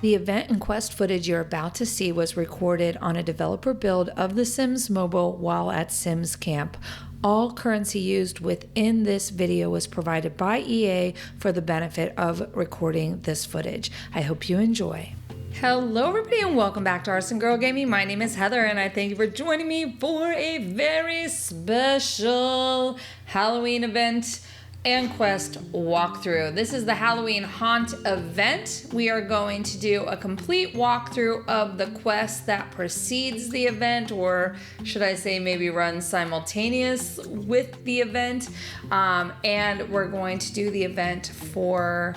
The event and quest footage you're about to see was recorded on a developer build of The Sims Mobile while at Sims Camp. All currency used within this video was provided by EA for the benefit of recording this footage. I hope you enjoy. Hello everybody and welcome back to ArsenGirl Gaming. My name is Heather and I thank you for joining me for a very special Halloween event and quest walkthrough. This is the Halloween Haunt event. We are going to do a complete walkthrough of the quest that precedes the event, or should I say maybe run simultaneous with the event. And we're going to do the event for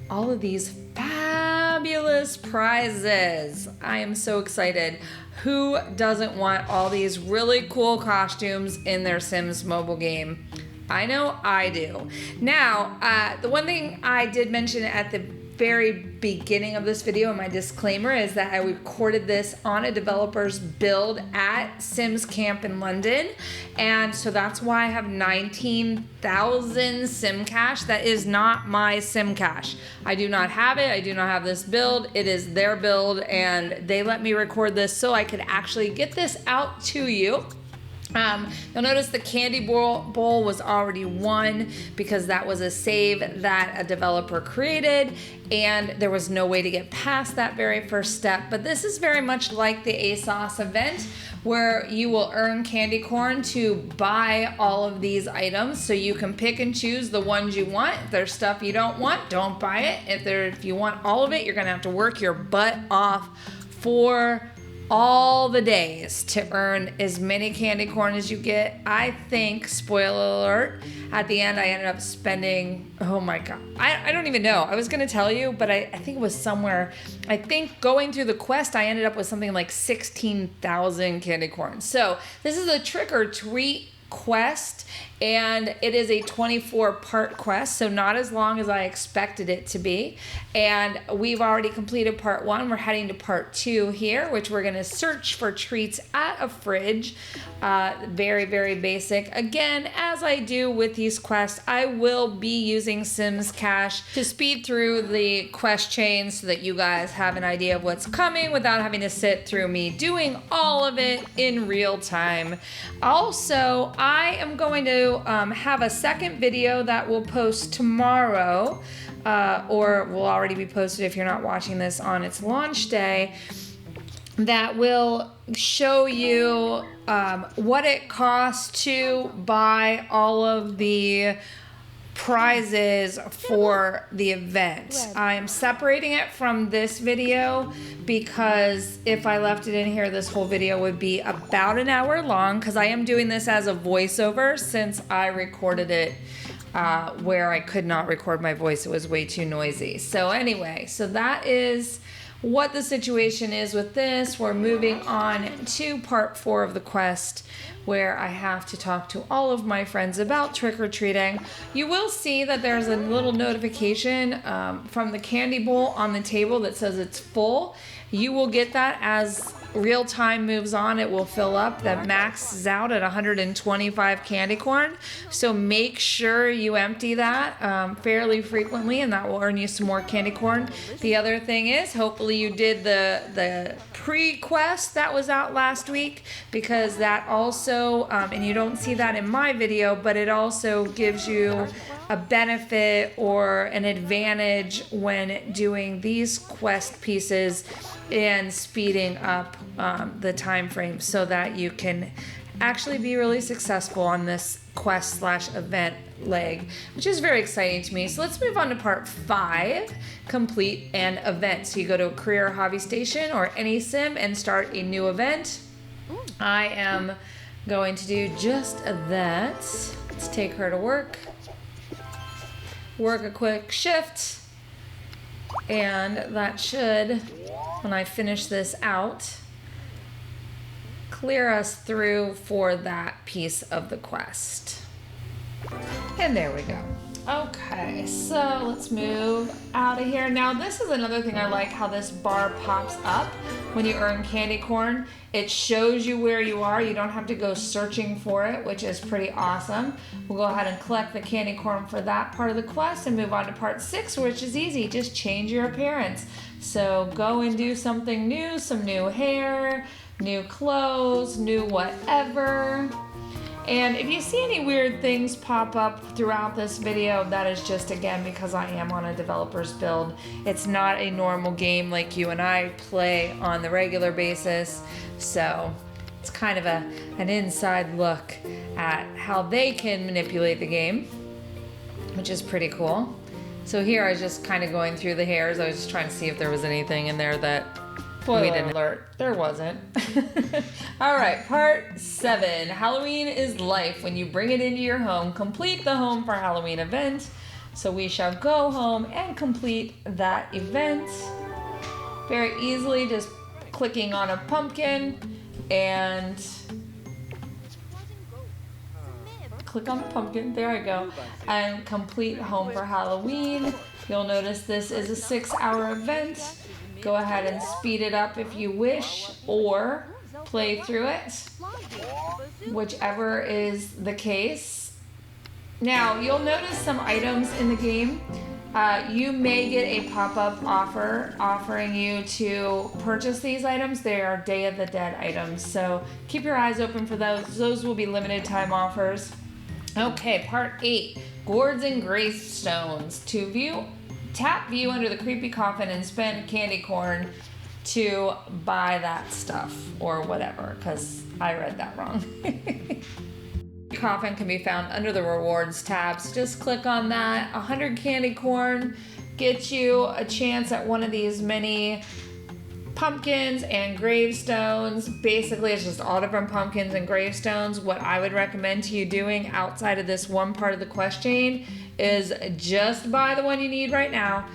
all of these fabulous prizes. I am so excited. Who doesn't want all these really cool costumes in their Sims mobile game? I know I do. Now, the one thing I did mention at the very beginning of this video in my disclaimer is that I recorded this on a developer's build at Sims Camp in London. And so that's why I have 19,000 Sim Cash. That is not my Sim Cash. I do not have it. I do not have this build. It is their build and they let me record this so I could actually get this out to you. You'll notice the candy bowl was already won because that was a save that a developer created and there was no way to get past that very first step. But this is very much like the ASOS event where you will earn candy corn to buy all of these items, so you can pick and choose the ones you want. If there's stuff you don't want, don't buy it. If you want all of it, you're gonna have to work your butt off for all the days to earn as many candy corn as you get. I think, spoiler alert, at the end I ended up spending, oh my god, I don't even know. I was gonna tell you, but I think it was somewhere, I think going through the quest I ended up with something like 16,000 candy corn. So this is a trick or treat quest and it is a 24-part quest, so not as long as I expected it to be. And we've already completed part 1. We're heading to part 2 here, which we're going to search for treats at a fridge. Very, very basic. Again, as I do with these quests, I will be using Sims Cash to speed through the quest chain so that you guys have an idea of what's coming without having to sit through me doing all of it in real time. Also, I am going to have a second video that will post tomorrow, or will already be posted if you're not watching this on its launch day, that will show you what it costs to buy all of the prizes for the event. I am separating it from this video because if I left it in here, this whole video would be about an hour long, because I am doing this as a voiceover since I recorded it where I could not record my voice. It was way too noisy. So anyway, so that is what the situation is with this. We're moving on to part 4 of the quest, where I have to talk to all of my friends about trick-or-treating. You will see that there's a little notification from the candy bowl on the table that says it's full. You will get that as real time moves on. It will fill up. That maxes out at 125 candy corn. So make sure you empty that fairly frequently, and that will earn you some more candy corn. The other thing is, hopefully you did the pre-quest that was out last week, because that also, and you don't see that in my video, but it also gives you a benefit or an advantage when doing these quest pieces and speeding up the time frame so that you can actually be really successful on this quest / event leg, which is very exciting to me. So let's move on to part 5, complete an event. So you go to a career or hobby station or any sim and start a new event. I am going to do just that. Let's take her to work a quick shift, and that should, when I finish this out, clear us through for that piece of the quest. And there we go. Okay, Okay, so let's move out of here. Now this is another thing I like, how this bar pops up when you earn candy corn. It shows you where you are. You don't have to go searching for it, which is pretty awesome. We'll go ahead and collect the candy corn for that part of the quest and move on to part 6, which is easy. Just change your appearance. So go and do something new, some new hair, new clothes, new whatever. And if you see any weird things pop up throughout this video, that is just, again, because I am on a developer's build. It's not a normal game like you and I play on the regular basis. So it's kind of an inside look at how they can manipulate the game, which is pretty cool. So here I was just kind of going through the hairs. I was just trying to see if there was anything in there that... Spoiler alert, there wasn't. All right, part 7. Halloween is life. When you bring it into your home, complete the Home for Halloween event. So we shall go home and complete that event. Very easily, just clicking on a pumpkin and click on the pumpkin, there I go, and complete Home for Halloween. You'll notice this is a 6-hour event. Go ahead and speed it up if you wish, or play through it, whichever is the case. Now, you'll notice some items in the game. You may get a pop-up offer offering you to purchase these items. They are Day of the Dead items, so keep your eyes open for those. Those will be limited time offers. Okay, part 8, gourds and gravestones. To view, tap view under the creepy coffin and spend candy corn to buy that stuff or whatever, because I read that wrong. Coffin can be found under the rewards tab, so just click on that. 100 candy corn gets you a chance at one of these mini pumpkins and gravestones. Basically, it's just all different pumpkins and gravestones. What I would recommend to you doing outside of this one part of the quest chain is just buy the one you need right now.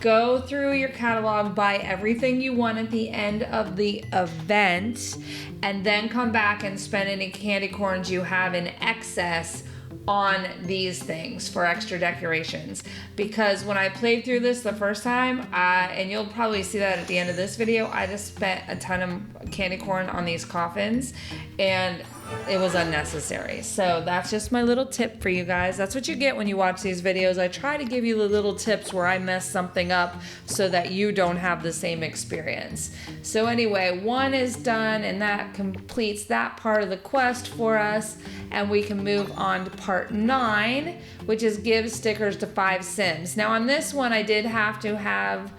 Go through your catalog, buy everything you want at the end of the event, and then come back and spend any candy corns you have in excess on these things for extra decorations. Because when I played through this the first time, and you'll probably see that at the end of this video, I just spent a ton of candy corn on these coffins and it was unnecessary. So that's just my little tip for you guys. That's what you get when you watch these videos. I try to give you the little tips where I mess something up so that you don't have the same experience. So anyway, 1 is done and that completes that part of the quest for us. And we can move on to part 9, which is give stickers to 5 Sims. Now on this one, I did have to have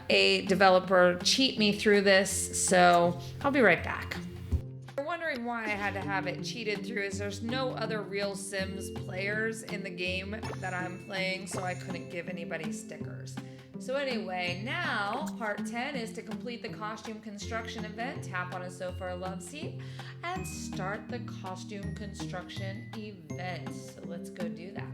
a developer cheat me through this, so I'll be right back. You're wondering why I had to have it cheated through is there's no other real Sims players in the game that I'm playing, so I couldn't give anybody stickers. So anyway, now part 10 is to complete the costume construction event. Tap on a sofa or love seat and start the costume construction event. So let's go do that.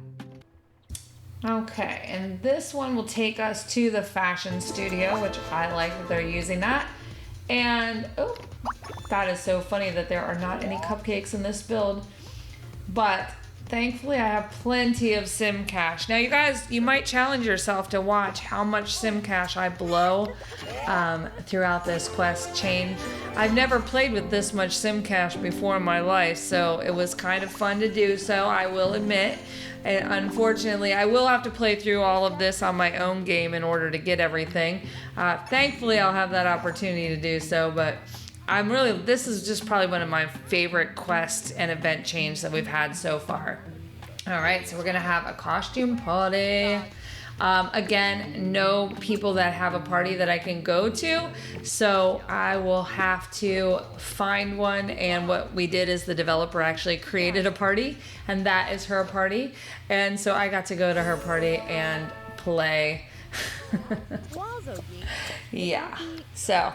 Okay, and this one will take us to the fashion studio, which I like that they're using that. And, oh, that is so funny that there are not any cupcakes in this build. But thankfully, I have plenty of sim cash. Now, you guys, you might challenge yourself to watch how much sim cash I blow throughout this quest chain. I've never played with this much sim cash before in my life, so it was kind of fun to do so, I will admit. And unfortunately, I will have to play through all of this on my own game in order to get everything. Thankfully, I'll have that opportunity to do so, but this is just probably one of my favorite quest and event chains that we've had so far. All right, so we're gonna have a costume party. Again, no people that have a party that I can go to, so I will have to find one. And what we did is the developer actually created a party, and that is her party. And so I got to go to her party and play. Yeah, so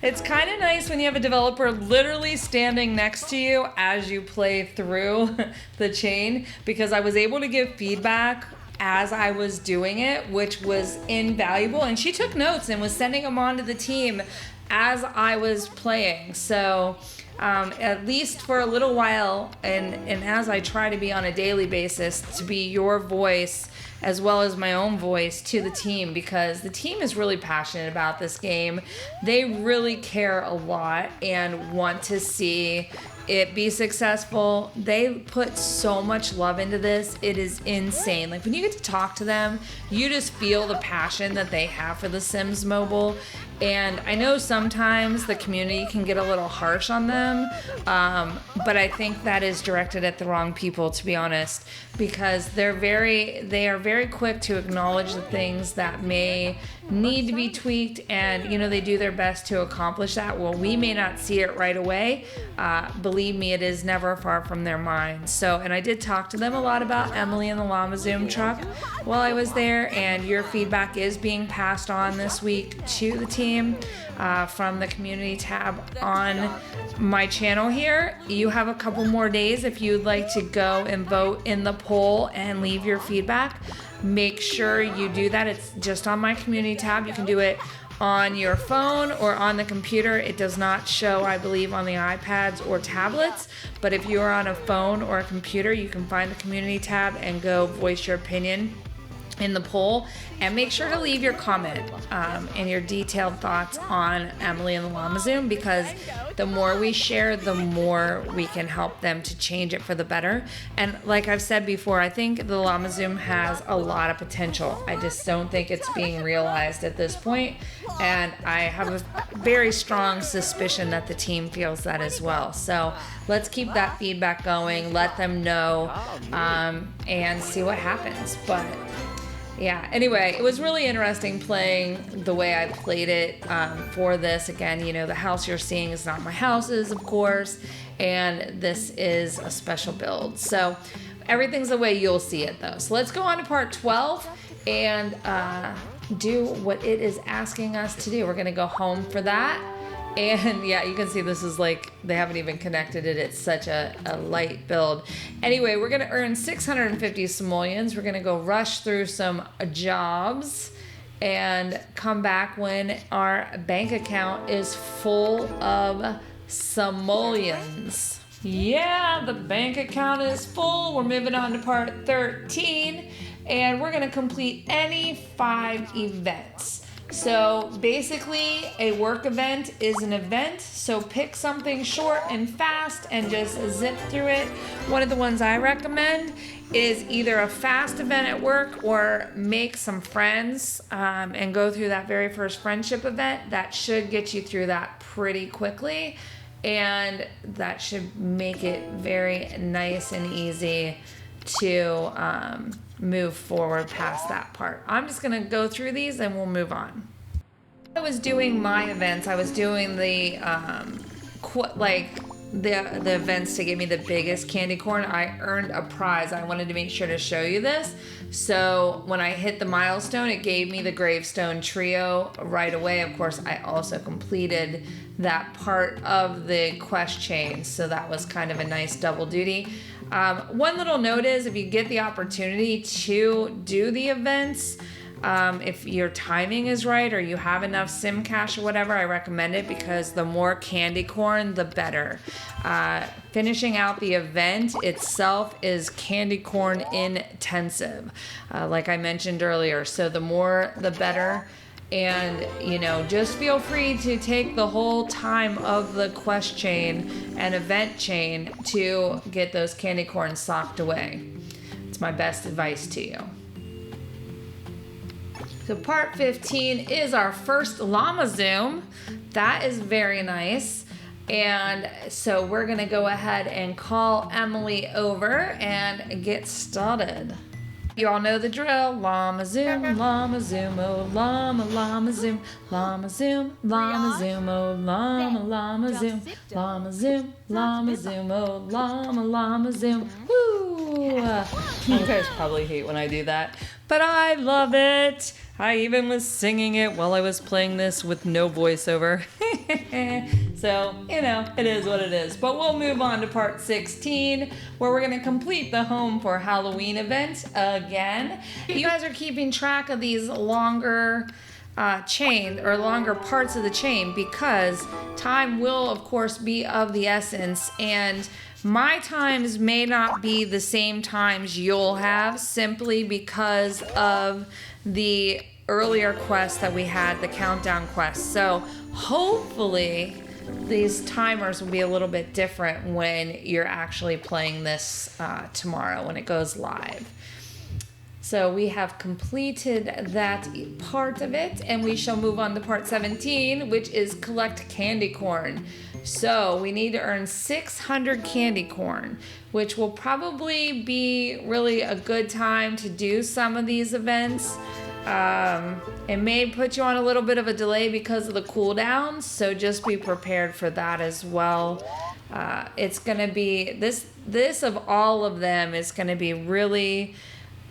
it's kind of nice when you have a developer literally standing next to you as you play through the chain, because I was able to give feedback as I was doing it, which was invaluable. And she took notes and was sending them on to the team as I was playing. So at least for a little while, and as I try to be on a daily basis, to be your voice as well as my own voice to the team, because the team is really passionate about this game. They really care a lot and want to see it be successful. They put so much love into this. It is insane. Like when you get to talk to them, you just feel the passion that they have for The Sims Mobile. And I know sometimes the community can get a little harsh on them, but I think that is directed at the wrong people, to be honest, because they are very quick to acknowledge the things that may need to be tweaked, and they do their best to accomplish that. Well, we may not see it right away. Believe me, it is never far from their minds. So, and I did talk to them a lot about Emily and the Llama Zoom truck while I was there, and your feedback is being passed on this week to the team from the community tab on my channel here. You have a couple more days if you'd like to go and vote in the poll and leave your feedback. Make sure you do that. It's just on my community tab. You can do it on your phone or on the computer. It does not show, I believe, on the iPads or tablets, but if you are on a phone or a computer, you can find the community tab and go voice your opinion in the poll, and make sure to leave your comment and your detailed thoughts on Emily and the Llama Zoom, because the more we share, the more we can help them to change it for the better. And like I've said before, I think the Llama Zoom has a lot of potential. I just don't think it's being realized at this point, and I have a very strong suspicion that the team feels that as well. So let's keep that feedback going, let them know, and see what happens. But yeah, anyway, it was really interesting playing the way I played it for this. Again, the house you're seeing is not my house's, of course, and this is a special build. So everything's the way you'll see it, though. So let's go on to part 12 and do what it is asking us to do. We're going to go home for that. And yeah, you can see this is like, they haven't even connected it. It's such a light build. Anyway, we're going to earn 650 simoleons. We're going to go rush through some jobs and come back when our bank account is full of simoleons. Yeah, the bank account is full. We're moving on to part 13, and we're going to complete any 5 events. So basically, a work event is an event, so pick something short and fast and just zip through it. One of the ones I recommend is either a fast event at work or make some friends and go through that very first friendship event. That should get you through that pretty quickly, and that should make it very nice and easy to move forward past that part. I'm just gonna go through these and we'll move on. I was doing my events. I was doing the the events to give me the biggest candy corn. I earned a prize. I wanted to make sure to show you this. So when I hit the milestone, it gave me the gravestone trio right away. Of course, I also completed that part of the quest chain, so that was kind of a nice double duty. One little note is, if you get the opportunity to do the events, if your timing is right or you have enough sim cash or whatever, I recommend it, because the more candy corn, the better. Finishing out the event itself is candy corn intensive, like I mentioned earlier. So the more, the better. And just feel free to take the whole time of the quest chain and event chain to get those candy corns socked away. It's my best advice to you. So part 15 is our first Llama Zoom. That is very nice. And so we're gonna go ahead and call Emily over and get started. You all know the drill. Llama Zoom, oh llama, llama Zoom, llama Zoom, oh llama, llama Zoom, llama Zoom, oh llama Zoom. Woo! You guys probably hate when I do that, but I love it. I even was singing it while I was playing this with no voiceover. So, it is what it is. But we'll move on to part 16, where we're going to complete the Home for Halloween event again. You guys are keeping track of these longer chain or longer parts of the chain, because time will of course be of the essence, and My times may not be the same times you'll have simply because of the earlier quest that we had, the countdown quest. So hopefully these timers will be a little bit different when you're actually playing this tomorrow when it goes live. So we have completed that part of it, and we shall move on to part 17, which is collect candy corn. So we need to earn 600 candy corn, which will probably be really a good time to do some of these events. It may put you on a little bit of a delay because of the cooldowns, so just be prepared for that as well. It's gonna be, this of all of them is gonna be really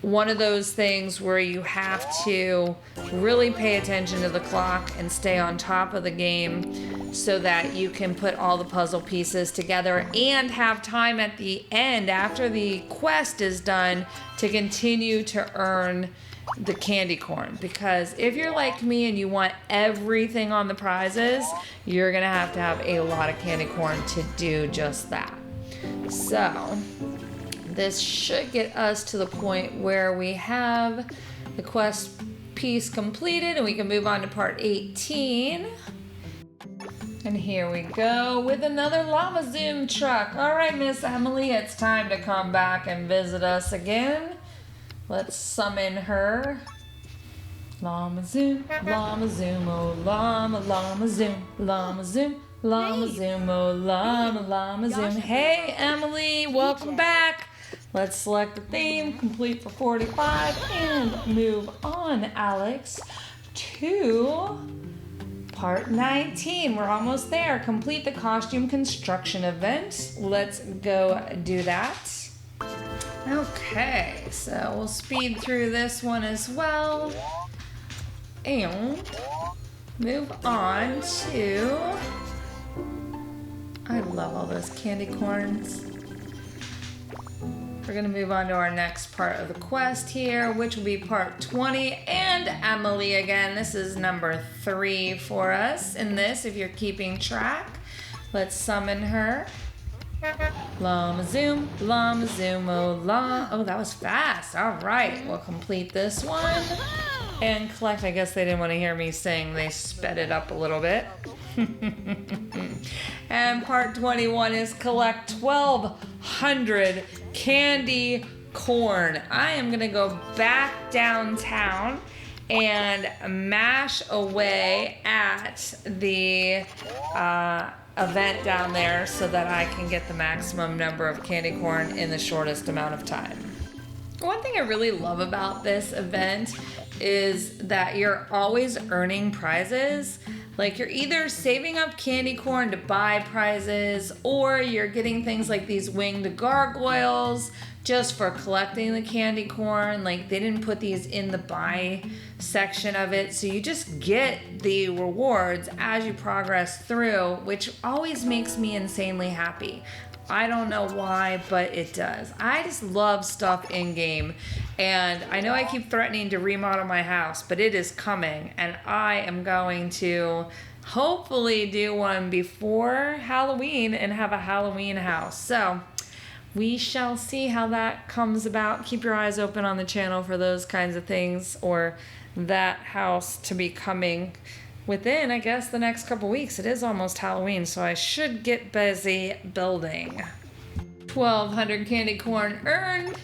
one of those things where you have to really pay attention to the clock and stay on top of the game so that you can put all the puzzle pieces together and have time at the end after the quest is done to continue to earn the candy corn. Because if you're like me and you want everything on the prizes, you're gonna have to have a lot of candy corn to do just that. So this should get us to the point where we have the quest piece completed and we can move on to part 18. And here we go with another Llama Zoom truck. All right, Miss Emily, it's time to come back and visit us again. Let's summon her. Llama Zoom, oh llama, llama Zoom, llama Zoom, llama Zoom, oh llama, llama Zoom. Hey, Emily, welcome back. Let's select the theme, complete for 45, and move on, Alex, to part 19. We're almost there. Complete the costume construction event. Let's go do that. Okay, so we'll speed through this one as well. And move on to, I love all those candy corns. We're gonna move on to our next part of the quest here, which will be part 20, and Emily again. This is number 3 for us in this, if you're keeping track. Let's summon her. Llama Zoom, oh llama. Oh, that was fast. All right, we'll complete this one. And collect, I guess they didn't want to hear me sing. They sped it up a little bit. And part 21 is collect 1,200 candy corn. I am gonna go back downtown and mash away at the event down there so that I can get the maximum number of candy corn in the shortest amount of time. One thing I really love about this event is that you're always earning prizes. Like, you're either saving up candy corn to buy prizes, or you're getting things like these winged gargoyles just for collecting the candy corn. Like, they didn't put these in the buy section of it, so you just get the rewards as you progress through, which always makes me insanely happy. I don't know why, but it does. I just love stuff in game, and I know I keep threatening to remodel my house, but it is coming, and I am going to hopefully do one before Halloween and have a Halloween house. So we shall see how that comes about. Keep your eyes open on the channel for those kinds of things, or that house to be coming within, I guess, the next couple weeks. It is almost Halloween, so I should get busy building. 1,200 candy corn earned,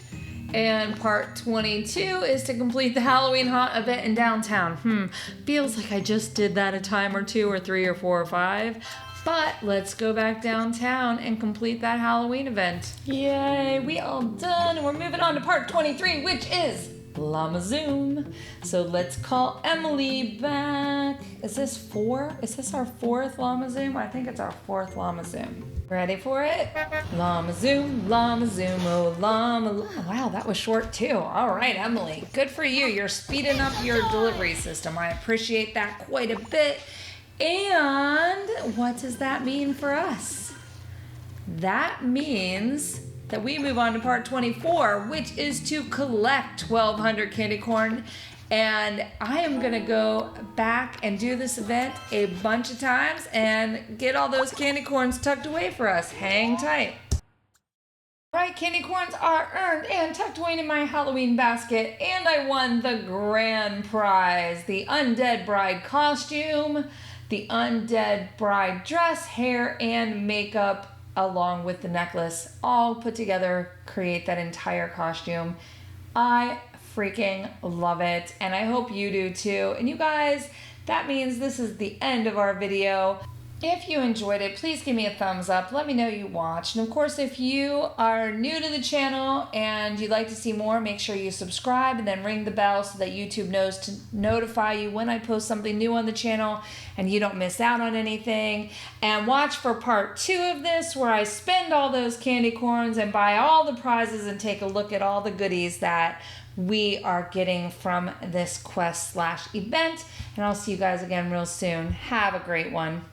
and part 22 is to complete the Halloween haunt event in downtown. Feels like I just did that a time or 2 or 3 or 4 or 5, but let's go back downtown and complete that Halloween event. Yay, we all done, and we're moving on to part 23, which is Llama Zoom. So let's call Emily back. Is this 4? Is this our 4th Llama Zoom? I think it's our 4th Llama Zoom. Ready for it? Llama Zoom, oh llama. Wow, that was short too. All right, Emily, good for you. You're speeding up your delivery system. I appreciate that quite a bit. And what does that mean for us? That means that we move on to part 24, which is to collect 1,200 candy corn. And I am gonna go back and do this event a bunch of times and get all those candy corns tucked away for us. Hang tight. Right, candy corns are earned and tucked away in my Halloween basket, and I won the grand prize, the Undead Bride costume, the Undead Bride dress, hair, and makeup, along with the necklace, all put together, create that entire costume. I freaking love it, and I hope you do too. And you guys, that means this is the end of our video. If you enjoyed it, please give me a thumbs up. Let me know you watched. And of course, if you are new to the channel and you'd like to see more, make sure you subscribe and then ring the bell so that YouTube knows to notify you when I post something new on the channel and you don't miss out on anything. And watch for part 2 of this, where I spend all those candy corns and buy all the prizes and take a look at all the goodies that we are getting from this quest/event. And I'll see you guys again real soon. Have a great one.